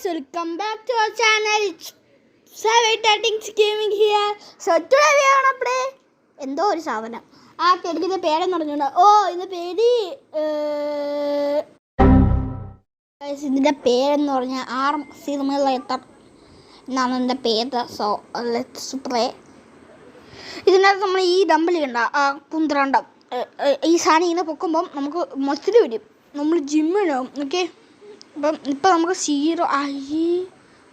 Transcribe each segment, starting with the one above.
welcome back to our channel. It's Savage Gaming here. So today we are gonna play എന്തോ ഒരു സാധനം ആ കേൾക്കുന്ന പേരെന്ന് പറഞ്ഞോണ്ട് ഇതിന്റെ പേര് ഇതിന്റെ പേരെന്ന് പറഞ്ഞാൽ ആർം സിമുലേറ്റർ എന്നാണ് ഇതിന്റെ പേര്. So let's play. ഇതിനകത്ത് നമ്മൾ ഈ ഡംബിൾ കണ്ട ആ കുന്ത്രണ്ടം ഈ സാധനം ഇങ്ങനെ പൊക്കുമ്പം നമുക്ക് മസിൽ വരും, നമ്മൾ ജിമ്മിനാവും. ഓക്കെ, ഇപ്പം നമുക്ക് 0 ആയി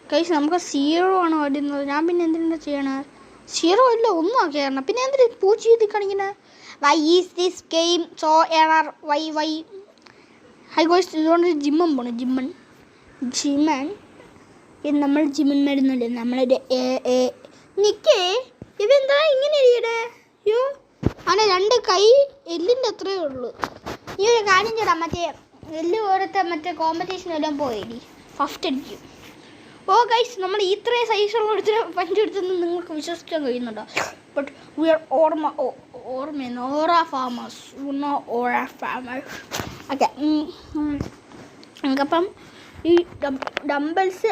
കഴിച്ച് നമുക്ക് 0 ആണ് വരുന്നത്. ഞാൻ പിന്നെ എന്തിനാ ചെയ്യണേ? 0 അല്ല, ഒന്നും ആക്കിയാണ്. പിന്നെ എന്തിനാ പൂച്ച ചെയ്ത് കാണിക്കണേ? Why is this game so error? Why hi guys, ഇതുകൊണ്ട് ജിമ്മൻ പോണു. ജിമ്മൻ നമ്മൾ ജിമ്മൻ മരുന്നില്ലേ നമ്മളൊരു നിക്കേ. ഇതെന്താ ഇങ്ങനെ ഇരിക്കട്ടെ? അയ്യോ, അങ്ങനെ 2 കൈ എല്ലിൻ്റെ അത്രയേ ഉള്ളൂ. ഈ ഒരു കാര്യം ചെയ്യടാ, മറ്റേ എല്ല് ഓരത്തെ മറ്റേ കോമ്പറ്റീഷൻ എല്ലാം പോയി ഫസ്റ്റ് അടിക്കും. ഗൈസ്, നമ്മൾ ഇത്രയും സൈസുള്ള എടുത്ത് പഞ്ചെടുത്തെന്ന് നിങ്ങൾക്ക് വിശ്വസിക്കാൻ കഴിയുന്നുണ്ടോ? But we are our farmers. Okay, നമുക്കപ്പം ഈ ഡംബിൾസ്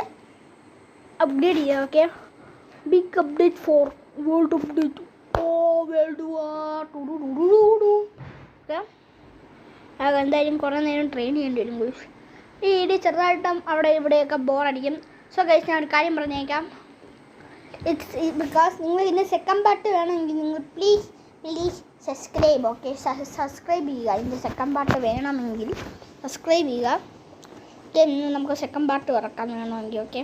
അപ്ഡേറ്റ് ചെയ്യാം. Okay, big update for world update. World war. Okay, എന്തായാലും കുറേ നേരം ട്രെയിൻ ചെയ്യേണ്ടി വരും ഗൈസ്. ഈ ചെറുതായിട്ടും അവിടെ ഇവിടെയൊക്കെ ബോറടിക്കും. സോ ഗൈസ്, ഞാൻ ഒരു കാര്യം പറഞ്ഞേക്കാം. ഇറ്റ്സ് ബിക്കോസ് നിങ്ങൾ ഇതിൻ്റെ സെക്കൻഡ് പാർട്ട് വേണമെങ്കിൽ നിങ്ങൾ പ്ലീസ് സബ്സ്ക്രൈബ്. ഓക്കെ, സബ്സ്ക്രൈബ് ചെയ്യുക. ഇതിൻ്റെ സെക്കൻഡ് പാർട്ട് വേണമെങ്കിൽ സബ്സ്ക്രൈബ് ചെയ്യുക. ഓക്കെ, ഇന്ന് നമുക്ക് സെക്കൻഡ് പാർട്ട് ഇറക്കാൻ വേണമെങ്കിൽ. ഓക്കെ,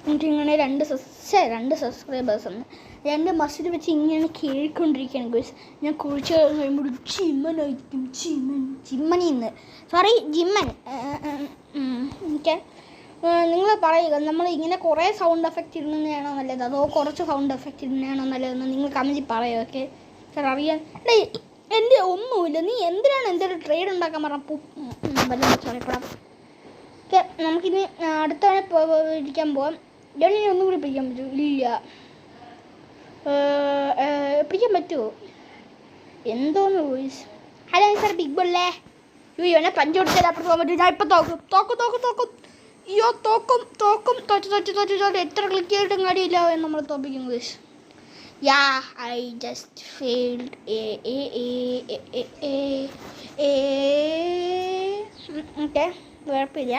എനിക്കിങ്ങനെ 2 സബ്സ്ക്രൈബേഴ്സ് ഉണ്ട്. 2 മസിൽ വെച്ച് ഇങ്ങനെ കേൾക്കൊണ്ടിരിക്കുകയാണ് ഗൈസ്. ഞാൻ കുറിച്ച് കഴിയുമ്പോൾ ജിമ്മനായിരിക്കും. ജിമ്മനിന്ന് ജിമ്മൻ. ഓക്കെ, നിങ്ങൾ പറയുക, നമ്മൾ ഇങ്ങനെ കുറേ സൗണ്ട് എഫക്റ്റ് ഇടുന്നതാണോ നല്ലത് അതോ കുറച്ച് സൗണ്ട് എഫക്റ്റ് ഇടുന്നതാണോ നല്ലതെന്ന് നിങ്ങൾ കമൻറ്റിൽ പറയുക. ഓക്കെ സാർ, അറിയാൻ എൻ്റെ ഒന്നുമില്ല. നീ എന്തിനാണ് എന്തൊരു ട്രേഡ് ഉണ്ടാക്കാൻ പറഞ്ഞ പറയപ്പെടാം. ഓക്കെ, നമുക്കിനി അടുത്തവണ ഇരിക്കാൻ പോവാം. ഇനി ഒന്നും കൂടി പിടിക്കാൻ പറ്റുമോ? ഇല്ല, പിടിക്കാൻ പറ്റുമോ? എന്തോന്ന് വോയിസ്. ഹലോ സാർ, ബിഗ് ബോളേ. ഇവനെ പഞ്ച് കൊടുത്താൽ അപ്പുറത്ത് പോകാൻ പറ്റും. ഞാൻ ഇപ്പം തോക്കും. അയ്യോ, തോക്കും. തോറ്റ് എത്ര ക്ലിക്ക് ചെയ്തിട്ടും കാര്യമില്ല എന്ന് നമ്മൾ തോപ്പിക്കും guys. Yeah, I just failed. Okay, കുഴപ്പമില്ല.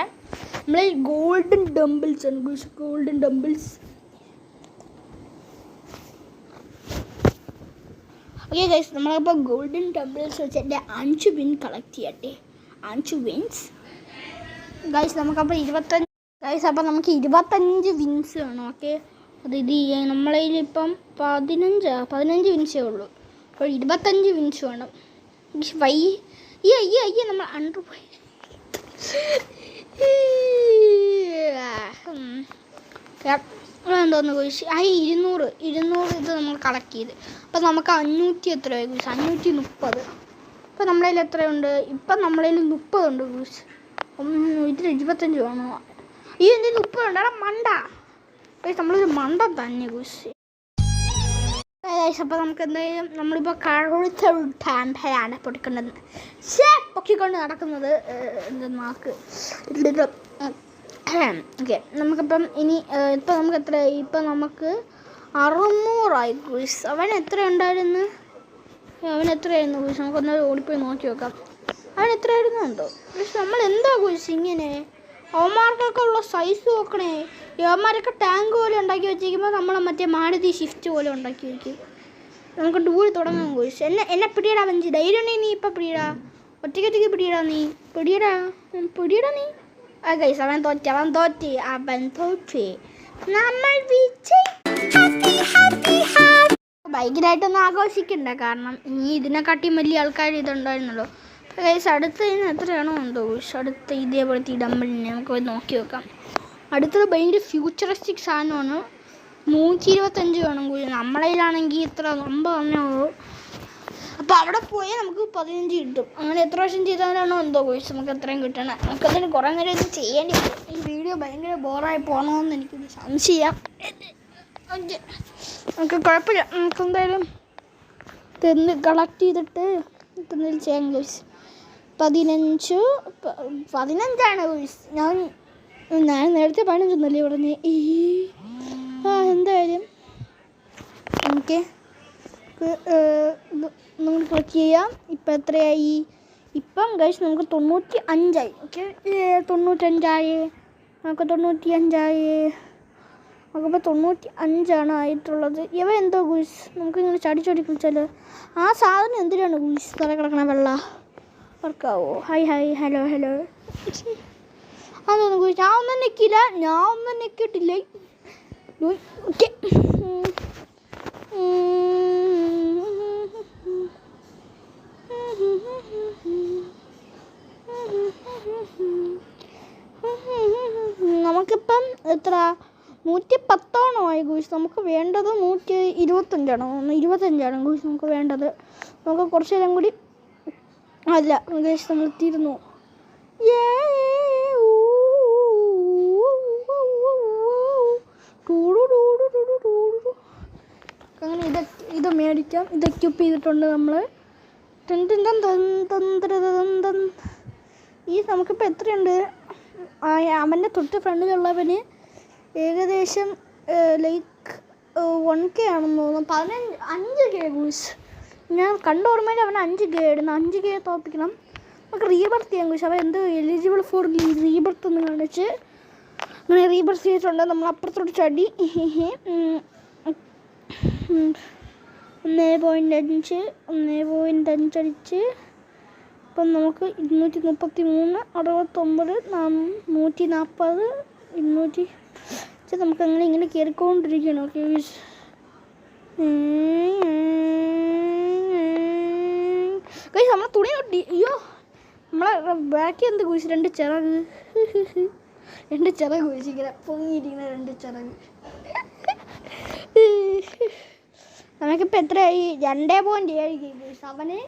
നമ്മൾ ഗോൾഡൻ ഡംബിൾസ് ആണ് guys. Golden dumbbells. Okay guys, നമ്മളിപ്പോൾ ഗോൾഡൻ ഡംബിൾസ് വെച്ച് എൻ്റെ 5 വിൻ കളക്ട് ചെയ്യട്ടെ. 5 വിൻസ് ഗൈസ്. നമുക്കപ്പോൾ 25 ഗൈസ്. അപ്പോൾ നമുക്ക് 25 വിൻസ് വേണം. ഓക്കെ, അത് ഇത് ചെയ്യാൻ നമ്മളതിലിപ്പം 15 വിൻസേ ഉള്ളൂ. അപ്പോൾ 25 വിൻസ് വേണം. അയ്യേ നമ്മൾ അണ്ടർ പോയി. എന്തോന്ന് ചോദിച്ചു? 200 ഇത് നമ്മൾ കളക്ട് ചെയ്ത്. അപ്പം നമുക്ക് 500 എത്രയായി ചോദിച്ചു? 530. ഇപ്പം നമ്മളതിൽ എത്രയുണ്ട്? ഇപ്പം നമ്മളതിൽ 30 ഉണ്ട് ചോദിച്ചു. ഇതിൽ 25 വേണോ? ഈ എന്തെങ്കിലും 30 ഉണ്ട്. മണ്ട നമ്മളൊരു മണ്ട തന്നെ ചോദിച്ചു. അപ്പോൾ നമുക്ക് എന്തായാലും നമ്മളിപ്പോൾ ടാമ്പയാണ് പൊക്കിക്കൊണ്ട് നടക്കുന്നത്. നാക്ക്. ഓക്കെ, നമുക്കിപ്പം ഇനി ഇപ്പം നമുക്ക് എത്രയായി? ഇപ്പം നമുക്ക് 600 ഗൂസ്. അവൻ എത്രയായിരുന്നു ഗൂസ്? നമുക്കൊന്നൊരു ഓടിപ്പോയി നോക്കി നോക്കാം. അവൻ എത്രയായിരുന്നു എന്തോ ഗൂസ്. നമ്മൾ എന്താ ഗൂസ് ഇങ്ങനെ? അവന്മാർക്കൊക്കെ ഉള്ള സൈസ് നോക്കണേ. അവന്മാരൊക്കെ ടാങ്ക് പോലെ ഉണ്ടാക്കി വെച്ചിരിക്കുമ്പോൾ നമ്മൾ മറ്റേ മാരുതി ഷിഫ്റ്റ് പോലെ ഉണ്ടാക്കി വയ്ക്കും. നമുക്ക് ഡൂരി തുടങ്ങാൻ ഗൂസ്. എന്നെ പിടിയടാ വഞ്ചി. ധൈര്യം ഉണ്ടെങ്കിൽ നീ ഇപ്പം പിടിയടാ. ഒറ്റയ്ക്ക് പിടിയടാ നീ. പിടിയടാ നീ. ഗൈസ്, അവൻ തോറ്റ്. നമ്മൾ ഭയങ്കരമായിട്ടൊന്നും ആഘോഷിക്കണ്ട, കാരണം ഇനി ഇതിനെക്കാട്ടിയും വലിയ ആൾക്കാർ ഇതുണ്ടായിരുന്നല്ലോ. ഗൈസ്, അടുത്തതിന് എത്രയാണോ എന്തോ ഗൈസ്. അടുത്ത ഇതേപോലത്തെ ഈ ഡംബിളിനെ നമുക്ക് പോയി നോക്കി വെക്കാം. അടുത്തത് ഭയങ്കര ഫ്യൂച്ചറിസ്റ്റിക് സാധനമാണ്. 125 വേണം ഗൈസ്. നമ്മളതിലാണെങ്കിൽ ഇത്ര 50 തന്നെ ഉള്ളൂ. അപ്പോൾ അവിടെ പോയാൽ നമുക്ക് 15 കിട്ടും. അങ്ങനെ എത്ര വർഷം ചെയ്താലാണോ എന്തോ ഗൈസ് നമുക്ക് എത്രയും കിട്ടണം. നമുക്കതിന് കുറേ നേരം ഇത് ചെയ്യേണ്ടി വരും. ഈ വീഡിയോ ഭയങ്കര ബോറായി പോകണമെന്ന് എനിക്കൊരു സംശയം. നമുക്ക് കുഴപ്പമില്ല. നമുക്കെന്തായാലും കളക്ട് ചെയ്തിട്ട് എന്തെങ്കിലും ചെയ്യാം ഗൈസ്. 15 ഗുയിസ്. ഞാൻ നേരത്തെ 15 പറഞ്ഞേ. എന്തായാലും ഓക്കെ, നമുക്ക് ക്ലിക്ക് ചെയ്യാം. ഇപ്പം എത്രയായി? ഇപ്പം ഗൈസ് നമുക്ക് 95 ഓക്കെ. 95 നമുക്ക് 95 നമുക്കിപ്പോൾ 95 ആയിട്ടുള്ളത്. ഇവ എന്തോ ഗുയിസ്, നമുക്കിങ്ങനെ ചടി കളിച്ചാൽ ആ സാധനം എന്തിനാണ് ഗുയിസ് തല കിടക്കണ വെള്ള വർക്കാവോ? ഹായ് ഹലോ അതൊന്നും ഗുയിസ് ഞാൻ ഒന്നും നെക്കിയിട്ടില്ലേ. ഓക്കെ, നമുക്കിപ്പം എത്ര 110 ആയി ഗുയിസ്. നമുക്ക് വേണ്ടത് 125 ഗുയിസ് നമുക്ക് വേണ്ടത്. നമുക്ക് കുറച്ച് നേരം കൂടി അല്ല ഗുയിസ് നമ്മൾ എത്തിയിരുന്നു. അങ്ങനെ ഇത് മേടിക്കാം. ഇത് എക്യൂപ്പ് ചെയ്തിട്ടുണ്ട് നമ്മൾ. ഈ നമുക്കിപ്പോൾ എത്രയുണ്ട്? അവൻ്റെ തൊട്ട് ഫ്രണ്ടിലുള്ളവന് ഏകദേശം ലൈക്ക് 1K ആണെന്ന് തോന്നുന്നു. 5K guys. ഞാൻ കണ്ട ഓർമ്മയിൽ അവൻ 5K ആയിരുന്നു. 5K തോപ്പിക്കണം. നമുക്ക് റീബർത്ത് ചെയ്യാൻ ഗുയിസ്. അവൻ എന്തോ എലിജിബിൾ ഫോർ റീബർത്ത് എന്ന് കാണിച്ച് അങ്ങനെ റീബർത്ത് ചെയ്തിട്ടുണ്ട്. നമ്മൾ അപ്പുറത്തോട്ട് ചടി 1.5 അടിച്ച് ഇപ്പം നമുക്ക് 233 69 140 200 നമുക്കങ്ങനെ ഇങ്ങനെ കയറിക്കൊണ്ടിരിക്കണം. ഓക്കെ ഗൈസ് നമ്മളെ തുണി കൊട്ടി. അയ്യോ, നമ്മളെ ബാക്കി എന്ത് ഗുയിസ്? 2 ചിറക് ഗുയിസ്. ഇങ്ങനെ പൊങ്ങിയിരിക്കുന്ന 2 ചിറക്. നമുക്കിപ്പോൾ എത്രയായി? 2.7K guys. അവന്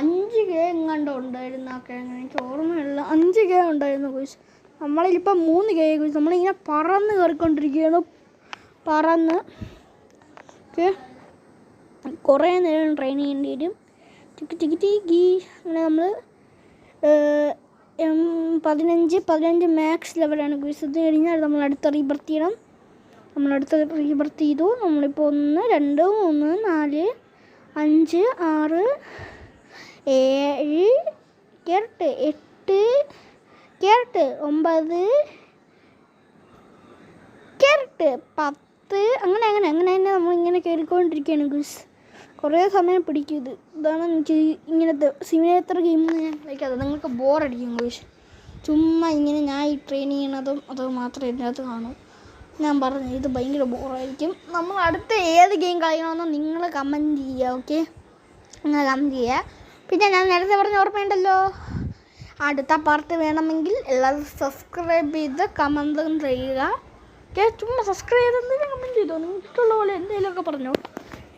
5K എങ്ങാണ്ടോ ഉണ്ടായിരുന്നൊക്കെ, എനിക്ക് ഓർമ്മയില്ല. 5K ഉണ്ടായിരുന്നു ഗുയിസ്. നമ്മളിലിപ്പോൾ 3K guys. നമ്മളിങ്ങനെ പറന്ന് കയറിക്കൊണ്ടിരിക്കുകയാണ്. ഓക്കെ, കുറേ നേരം ട്രെയിൻ ചെയ്യേണ്ടി വരും. ടിക്കി അങ്ങനെ നമ്മൾ 15 മാക്സ് ലെവലാണ് ഗുയിസ്. ഇത് കഴിഞ്ഞാൽ നമ്മൾ അടുത്ത റീബർത്ത് ചെയ്യണം. നമ്മളടുത്ത് റീബർത്ത് ചെയ്തു. നമ്മളിപ്പോൾ 1 2 3 4 5 6 7 8 9 10 അങ്ങനെ നമ്മളിങ്ങനെ കയറിക്കൊണ്ടിരിക്കുകയാണ് ഗുയിസ്. കുറേ സമയം പിടിക്കും ഇത്. ഇതാണ് എനിക്ക് ഇങ്ങനത്തെ സിമുലേറ്റർ ഗെയിം ഞാൻ കളിക്കാതെ. നിങ്ങൾക്ക് ബോറടിക്കും ഗുയിസ്. ചുമ്മാ ഇങ്ങനെ ഞാൻ ഈ ട്രെയിൻ ചെയ്യണതും അത് മാത്രമേ ഇതിനകത്ത് കാണൂ. ഞാൻ പറഞ്ഞു ഇത് ഭയങ്കര ബോറായിരിക്കും. നമ്മൾ അടുത്ത ഏത് ഗെയിം കളിക്കണമെന്ന് നിങ്ങൾ കമൻറ്റ് ചെയ്യുക. ഓക്കെ, നിങ്ങൾ കമൻറ്റ് ചെയ്യുക. പിന്നെ ഞാൻ നേരത്തെ പറഞ്ഞ ഓർമ്മയുണ്ടല്ലോ, അടുത്ത പാർട്ട് വേണമെങ്കിൽ എല്ലാവരും സബ്സ്ക്രൈബ് ചെയ്ത് കമൻറ്റും ചെയ്യുക. ഓക്കെ, ചുമ്മാ സബ്സ്ക്രൈബ് ചെയ്ത് എന്തെങ്കിലും കമൻറ്റ് ചെയ്തോ. നിങ്ങൾക്ക് ഇഷ്ടമുള്ള പോലെ എന്തെങ്കിലുമൊക്കെ പറഞ്ഞോ.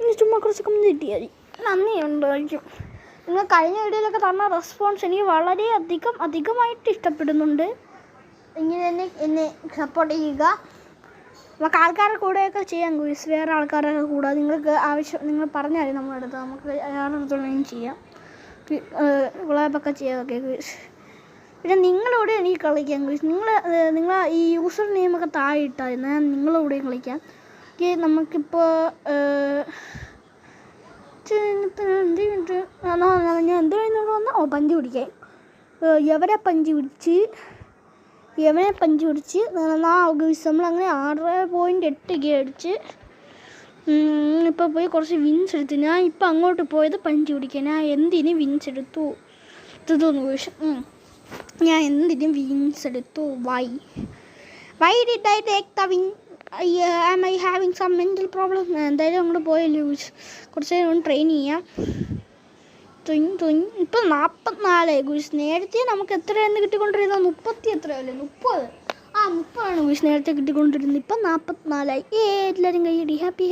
ഇനി ചുമ്മാ കുറച്ച് കമൻറ്റ് കിട്ടിയാൽ നന്ദിയുണ്ടായിരിക്കും. നിങ്ങൾ കഴിഞ്ഞ വീഡിയോയിലൊക്കെ തന്ന റെസ്പോൺസ് എനിക്ക് വളരെ അധികമായിട്ട് ഇഷ്ടപ്പെടുന്നുണ്ട്. ഇങ്ങനെ തന്നെ എന്നെ സപ്പോർട്ട് ചെയ്യുക. നമുക്ക് ആൾക്കാരുടെ കൂടെയൊക്കെ ചെയ്യാം ഗുയിസ്. വേറെ ആൾക്കാരൊക്കെ കൂടാതെ നിങ്ങൾക്ക് നിങ്ങൾ പറഞ്ഞാൽ നമ്മുടെ അടുത്ത് നമുക്ക് അയാളുടെ അടുത്തുള്ളതും ചെയ്യാം. കൊളാബൊക്കെ ചെയ്യാം. Okay guys. പിന്നെ നിങ്ങളോട് എനിക്ക് കളിക്കാം ഗുയിസ്. നിങ്ങൾ ഈ യൂസർ നെയിമൊക്കെ താഴെ ഇട്ടായിരുന്നു. ഞാൻ നിങ്ങളോടെയും കളിക്കാം. ഓക്കെ, നമുക്കിപ്പോൾ ഞാൻ എന്തോ വന്നാൽ പഞ്ച് പിടിക്കാൻ എവനെ പഞ്ച് പിടിച്ച് നമ്മളങ്ങനെ 6.8K അടിച്ച് ഇപ്പോൾ പോയി കുറച്ച് വിൻസ് എടുത്തു. ഞാൻ ഇപ്പം അങ്ങോട്ട് പോയത് പഞ്ച് പിടിക്കാൻ. ഞാൻ എന്തിനും വിൻസ് എടുത്തു? തോന്നുന്നു പക്ഷെ ഞാൻ എന്തിനും വിൻസ് എടുത്തു? Why did I take the win? Am I having some mental problem? എന്തായാലും അങ്ങോട്ട് പോയല്ലോ. കുറച്ച് നേരം ട്രെയിൻ ചെയ്യാം. ഇപ്പം 44 ഗുയിസ്. നേരത്തെ നമുക്ക് എത്രയായിരുന്നു കിട്ടിക്കൊണ്ടിരുന്നത്? 30 എത്രയല്ലേ? 30 ഗുയിസ് നേരത്തെ കിട്ടിക്കൊണ്ടിരുന്നത്. ഇപ്പം 44 എല്ലാവരും കൈയടി. ഹാപ്പി.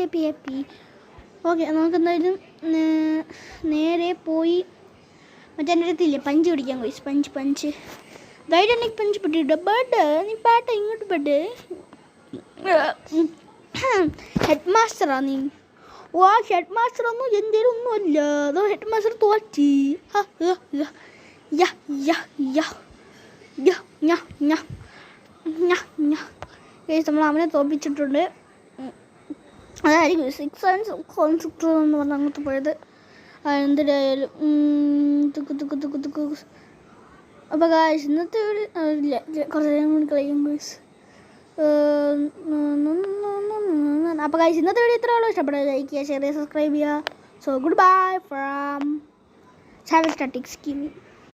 ഓക്കെ, നമുക്ക് എന്തായാലും നേരെ പോയി മറ്റേ എൻ്റെ അടുത്തില്ലേ പഞ്ച് പിടിക്കാം ഗുയിസ്. പഞ്ച് ധൈര്യം എനിക്ക് പഞ്ച് പിടിയിട്ട് ബഡ് നീ പാട്ട ഇങ്ങോട്ട് ബഡ്. ഹെഡ് മാസ്റ്ററാ നീ? ഹെഡ് മാസ്റ്റർ ഒന്നും എന്തേലും ഒന്നുമല്ല. അതോ ഹെഡ് മാസ്റ്റർ തോറ്റി. അവനെ തോപ്പിച്ചിട്ടുണ്ട്. അതായിരിക്കും 6 and 6 എന്ന് പറഞ്ഞാൽ അങ്ങോട്ട് പോയത്. എന്തിനായാലും അപ്പോൾ ഗായ്സ് ഇന്നത്തെ ഇല്ല കുറച്ച് നേരം കൂടി കളിക്കും ഗായ്സ്. അപ്പോൾ ഗായ്സ് ഇന്നത്തെ വീഡിയോ ഇത്രേ ഉള്ളൂ. ഇഷ്ടപ്പെടുക ലൈക്ക് ചെയ്യുക, ഷെയർ ചെയ്യുക, സബ്സ്ക്രൈബ് ചെയ്യുക. So good bye from channel statics gaming.